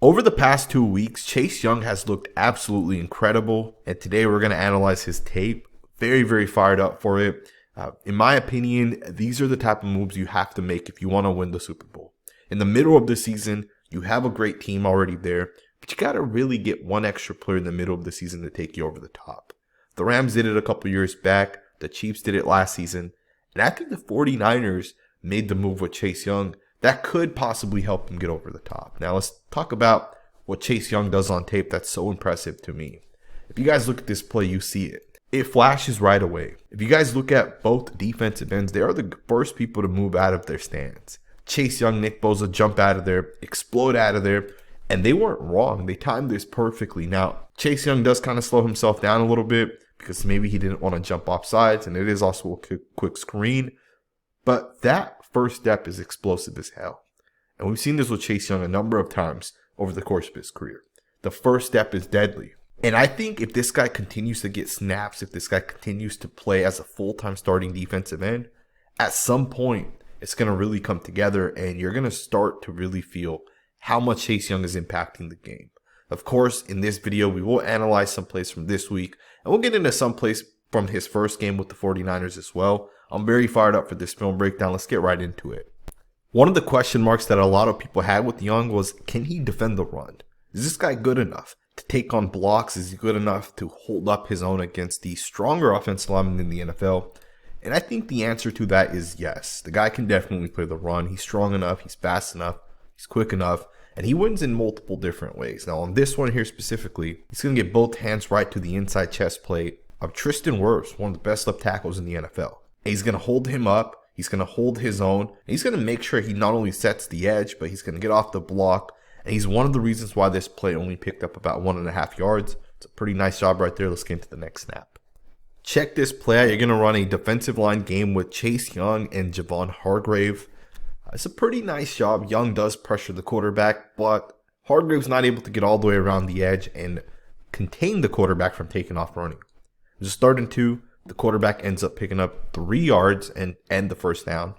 Over the past 2 weeks, Chase Young has looked absolutely incredible, and today we're going to analyze his tape. Very, very fired up for it. In my opinion, these are the type of moves you have to make if you want to win the Super Bowl. In the middle of the season, you have a great team already there, but you got to really get one extra player in the middle of the season to take you over the top. The Rams did it a couple years back. The Chiefs did it last season. And I think the 49ers made the move with Chase Young that could possibly help him get over the top. Now let's talk about what Chase Young does on tape that's so impressive to me. If you guys look at this play, you see it. It flashes right away. If you guys look at both defensive ends, they are the first people to move out of their stands. Chase Young, Nick Bosa jump out of there, explode out of there, and they weren't wrong. They timed this perfectly. Now, Chase Young does kind of slow himself down a little bit because maybe he didn't want to jump off sides, and it is also a quick screen. But that first step is explosive as hell. And we've seen this with Chase Young a number of times over the course of his career. The first step is deadly. And I think if this guy continues to get snaps, if this guy continues to play as a full-time starting defensive end, at some point, it's going to really come together and you're going to start to really feel how much Chase Young is impacting the game. Of course, in this video, we will analyze some plays from this week, and we'll get into some plays from his first game with the 49ers as well. I'm very fired up for this film breakdown. Let's get right into it. One of the question marks that a lot of people had with Young was, can he defend the run? Is this guy good enough to take on blocks? Is he good enough to hold up his own against the stronger offensive linemen in the NFL? And I think the answer to that is yes. The guy can definitely play the run. He's strong enough. He's fast enough. He's quick enough. And he wins in multiple different ways. Now, on this one here specifically, he's going to get both hands right to the inside chest plate of Tristan Wirfs, one of the best left tackles in the NFL. And he's going to hold him up. He's going to hold his own. And he's going to make sure he not only sets the edge, but he's going to get off the block. And he's one of the reasons why this play only picked up about 1.5 yards. It's a pretty nice job right there. Let's get into the next snap. Check this play out. You're going to run a defensive line game with Chase Young and Javon Hargrave. It's a pretty nice job. Young does pressure the quarterback, but Hargrave's not able to get all the way around the edge and contain the quarterback from taking off running. Just 3rd and 2. The quarterback ends up picking up 3 yards and end the first down.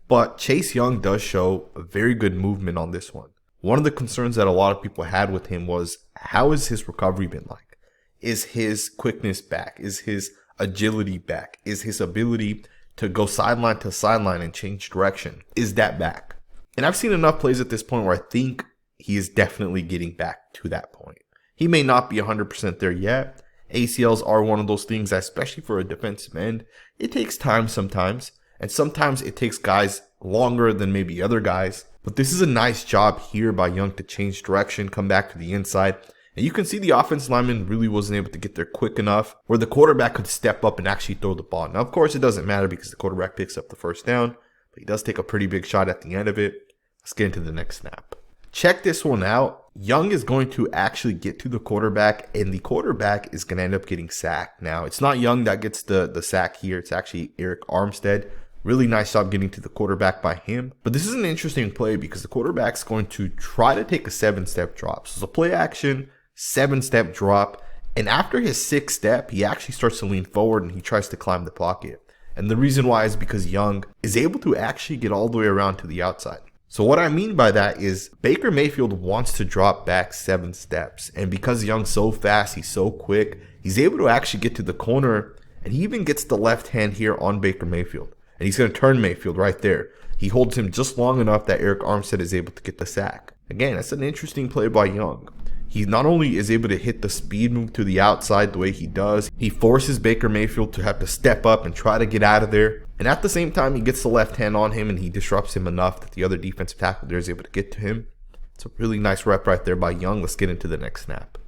But Chase Young does show a very good movement on this one. One of the concerns that a lot of people had with him was, how has his recovery been like? Is his quickness back? Is his agility back? Is his ability to go sideline to sideline and change direction? Is that back? And I've seen enough plays at this point where I think he is definitely getting back to that point. He may not be 100% there yet. ACLs are one of those things that, especially for a defensive end, it takes time sometimes. And sometimes it takes guys longer than maybe other guys. But this is a nice job here by Young to change direction, come back to the inside. And you can see the offensive lineman really wasn't able to get there quick enough where the quarterback could step up and actually throw the ball. Now, of course, it doesn't matter because the quarterback picks up the first down, but he does take a pretty big shot at the end of it. Let's get into the next snap. Check this one out. Young is going to actually get to the quarterback, and the quarterback is going to end up getting sacked. Now, it's not Young that gets the sack here. It's actually Eric Armstead. Really nice job getting to the quarterback by him. But this is an interesting play because the quarterback's going to try to take a 7-step drop. So it's a play action, 7-step drop. And after his 6th step, he actually starts to lean forward and he tries to climb the pocket. And the reason why is because Young is able to actually get all the way around to the outside. So what I mean by that is Baker Mayfield wants to drop back 7 steps. And because Young's so fast, he's so quick, he's able to actually get to the corner. And he even gets the left hand here on Baker Mayfield. And he's going to turn Mayfield right there. He holds him just long enough that Eric Armstead is able to get the sack. Again, that's an interesting play by Young. He not only is able to hit the speed move to the outside the way he does, he forces Baker Mayfield to have to step up and try to get out of there. And at the same time, he gets the left hand on him and he disrupts him enough that the other defensive tackle there is able to get to him. It's a really nice rep right there by Young. Let's get into the next snap.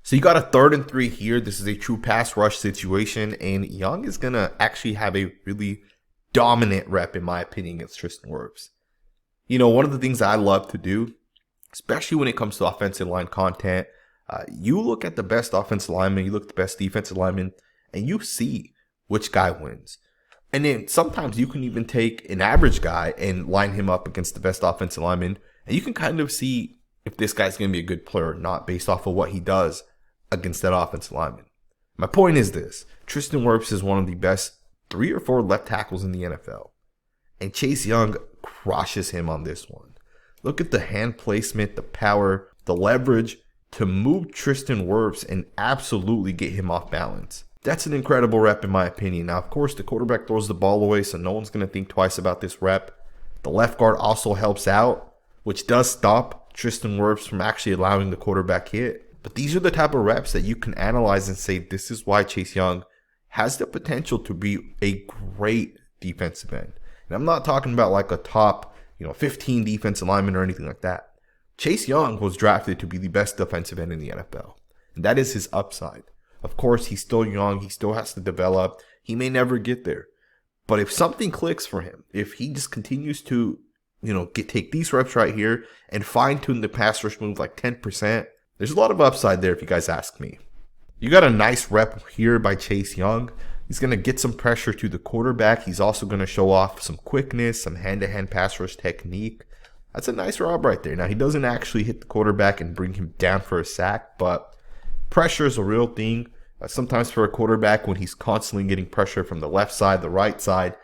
So you got a 3rd and 3 here. This is a true pass rush situation, and Young is going to actually have a really dominant rep, in my opinion, against Tristan Wirfs. You know, one of the things I love to do, especially when it comes to offensive line content, you look at the best offensive lineman, you look at the best defensive lineman, and you see which guy wins. And then sometimes you can even take an average guy and line him up against the best offensive lineman, and you can kind of see if this guy's going to be a good player or not based off of what he does against that offensive lineman. My point is this: Tristan Wirfs is one of the best 3 or 4 left tackles in the NFL. And Chase Young crushes him on this one. Look at the hand placement, the power, the leverage to move Tristan Wirfs and absolutely get him off balance. That's an incredible rep in my opinion. Now, of course, the quarterback throws the ball away, so no one's going to think twice about this rep. The left guard also helps out, which does stop Tristan Wirfs from actually allowing the quarterback hit. But these are the type of reps that you can analyze and say, this is why Chase Young has the potential to be a great defensive end. And I'm not talking about like a top, 15 defensive lineman or anything like that. Chase Young was drafted to be the best defensive end in the NFL. And that is his upside. Of course, he's still young. He still has to develop. He may never get there. But if something clicks for him, if he just continues to, take these reps right here and fine-tune the pass rush move like 10%, there's a lot of upside there if you guys ask me. You got a nice rep here by Chase Young. He's going to get some pressure to the quarterback. He's also going to show off some quickness, some hand-to-hand pass rush technique. That's a nice job right there. Now, he doesn't actually hit the quarterback and bring him down for a sack, but pressure is a real thing. Sometimes for a quarterback, when he's constantly getting pressure from the left side, the right side,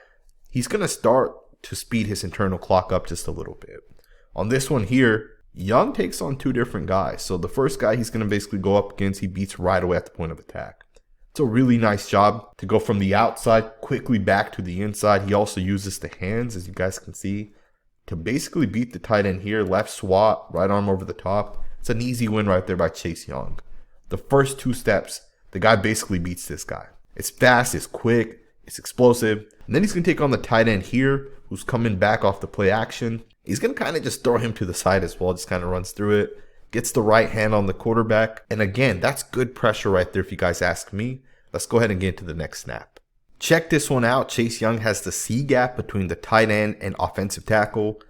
he's going to start to speed his internal clock up just a little bit. On this one here, Young takes on two different guys. So the first guy he's going to basically go up against, he beats right away at the point of attack. It's a really nice job to go from the outside quickly back to the inside. He also uses the hands, as you guys can see, to basically beat the tight end here. Left swat, right arm over the top. It's an easy win right there by Chase Young. The first two steps, the guy basically beats this guy. It's fast, it's quick, it's explosive. And then he's going to take on the tight end here, who's coming back off the play action. He's going to kind of just throw him to the side as well, just kind of runs through it. Gets the right hand on the quarterback. And again, that's good pressure right there if you guys ask me. Let's go ahead and get into the next snap. Check this one out. Chase Young has the C gap between the tight end and offensive tackle.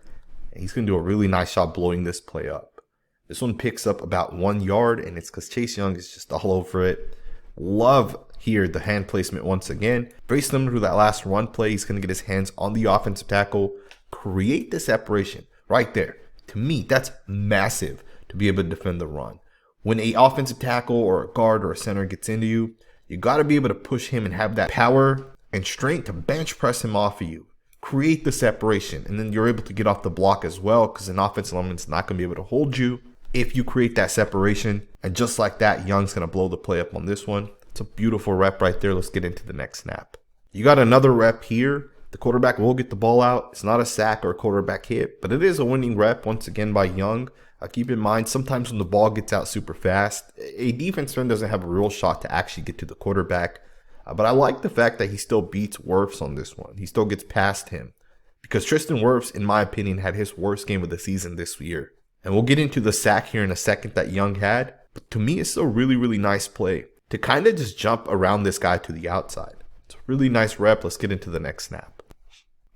And he's going to do a really nice job blowing this play up. This one picks up about 1 yard, and it's because Chase Young is just all over it. Love here the hand placement once again. Very similar to that last run play. He's going to get his hands on the offensive tackle. Create the separation right there. To me, that's massive to be able to defend the run. When an offensive tackle or a guard or a center gets into you, you got to be able to push him and have that power and strength to bench press him off of you. Create the separation, and then you're able to get off the block as well, because an offensive lineman's not going to be able to hold you if you create that separation. And just like that, Young's going to blow the play up on this one. It's a beautiful rep right there. Let's get into the next snap. You got another rep here. The quarterback will get the ball out. It's not a sack or a quarterback hit, but it is a winning rep once again by Young. Keep in mind, sometimes when the ball gets out super fast, a defense fan doesn't have a real shot to actually get to the quarterback. But I like the fact that he still beats Wirfs on this one. He still gets past him. Because Tristan Wirfs, in my opinion, had his worst game of the season this year. And we'll get into the sack here in a second that Young had. But to me, it's a really, really nice play to kind of just jump around this guy to the outside. It's a really nice rep. Let's get into the next snap.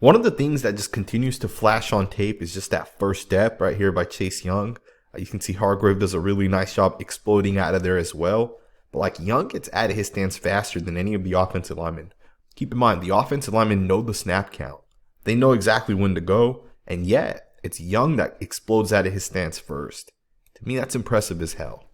One of the things that just continues to flash on tape is just that first step right here by Chase Young. You can see Hargrave does a really nice job exploding out of there as well. But like Young gets out of his stance faster than any of the offensive linemen. Keep in mind, the offensive linemen know the snap count. They know exactly when to go. And yet, it's Young that explodes out of his stance first. To me, that's impressive as hell.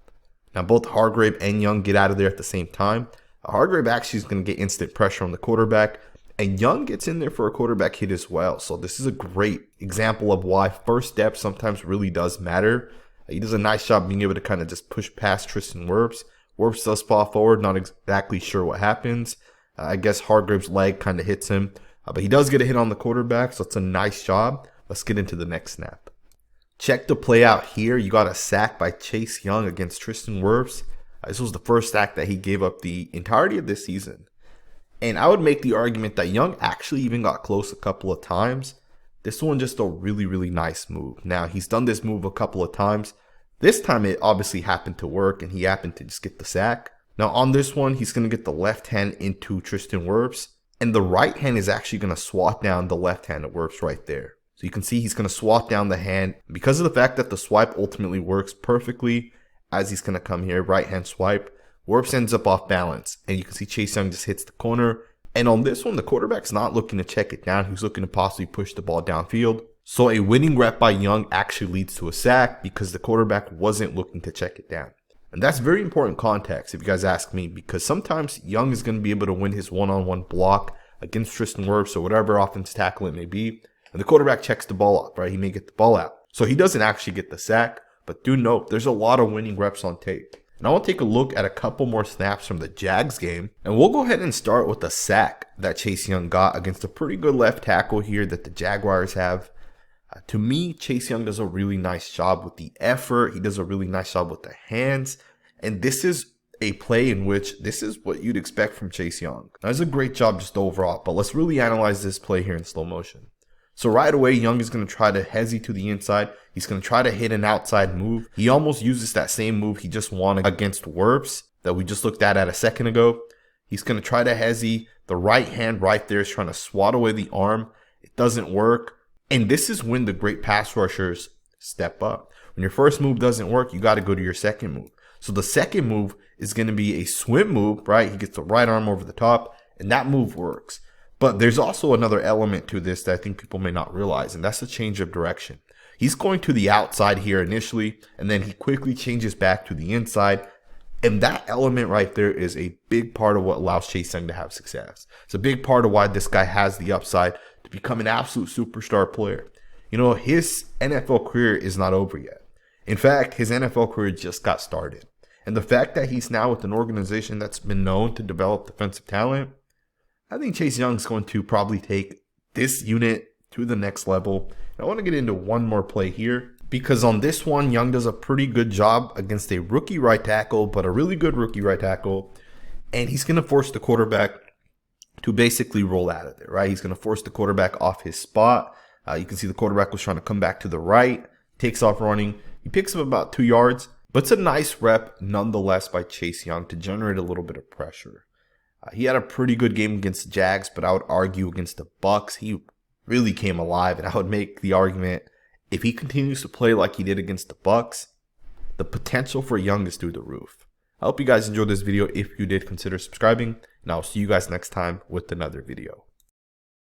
Now, both Hargrave and Young get out of there at the same time. Hargrave actually is going to get instant pressure on the quarterback. And Young gets in there for a quarterback hit as well. So this is a great example of why first step sometimes really does matter. He does a nice job being able to kind of just push past Tristan Wirfs. Wirfs does fall forward, not exactly sure what happens. I guess Hargrave's leg kind of hits him. But he does get a hit on the quarterback, so it's a nice job. Let's get into the next snap. Check the play out here. You got a sack by Chase Young against Tristan Wirfs. This was the first sack that he gave up the entirety of this season. And I would make the argument that Young actually even got close a couple of times. This one just a really, really nice move. Now, he's done this move a couple of times. This time it obviously happened to work and he happened to just get the sack. Now on this one, he's going to get the left hand into Tristan Wirfs. And the right hand is actually going to swat down the left hand of Wirfs right there. So you can see he's going to swat down the hand. Because of the fact that the swipe ultimately works perfectly, as he's going to come here, right hand swipe, Wirfs ends up off balance. And you can see Chase Young just hits the corner. And on this one, the quarterback's not looking to check it down. He's looking to possibly push the ball downfield. So a winning rep by Young actually leads to a sack because the quarterback wasn't looking to check it down. And that's very important context if you guys ask me, because sometimes Young is going to be able to win his one-on-one block against Tristan Wirfs or whatever offensive tackle it may be. And the quarterback checks the ball up, right? He may get the ball out. So he doesn't actually get the sack. but do note there's a lot of winning reps on tape. And I want to take a look at a couple more snaps from the Jags game. And we'll go ahead and start with the sack that Chase Young got against a pretty good left tackle here that the Jaguars have. To me, Chase Young does a really nice job with the effort. He does a really nice job with the hands. And this is a play in which this is what you'd expect from Chase Young. Now, it's a great job just overall, but let's really analyze this play here in slow motion. So right away, Young is going to try to hezzy to the inside. He's going to try to hit an outside move. He almost uses that same move he just won against Werps that we just looked at a second ago. He's going to try to hezzy. The right hand right there is trying to swat away the arm. It doesn't work. And this is when the great pass rushers step up. When your first move doesn't work, you got to go to your second move. So the second move is going to be a swim move, right? He gets the right arm over the top, and that move works. But there's also another element to this that I think people may not realize, and that's the change of direction. He's going to the outside here initially, and then he quickly changes back to the inside. And that element right there is a big part of what allows Chase Young to have success. It's a big part of why this guy has the upside to become an absolute superstar player. You know, his NFL career is not over yet. In fact, his NFL career just got started. And the fact that he's now with an organization that's been known to develop defensive talent, I think Chase Young's going to probably take this unit to the next level. And I want to get into one more play here because on this one, Young does a pretty good job against a rookie right tackle, but a really good rookie right tackle. And he's going to force the quarterback to basically roll out of there, right? He's going to force the quarterback off his spot. You can see the quarterback was trying to come back to the right, takes off running. He picks up about 2 yards, but it's a nice rep nonetheless by Chase Young to generate a little bit of pressure. He had a pretty good game against the Jags, but I would argue against the Bucs, he really came alive. And I would make the argument, if he continues to play like he did against the Bucs, the potential for Young is through the roof. I hope you guys enjoyed this video. If you did, consider subscribing, and I'll see you guys next time with another video.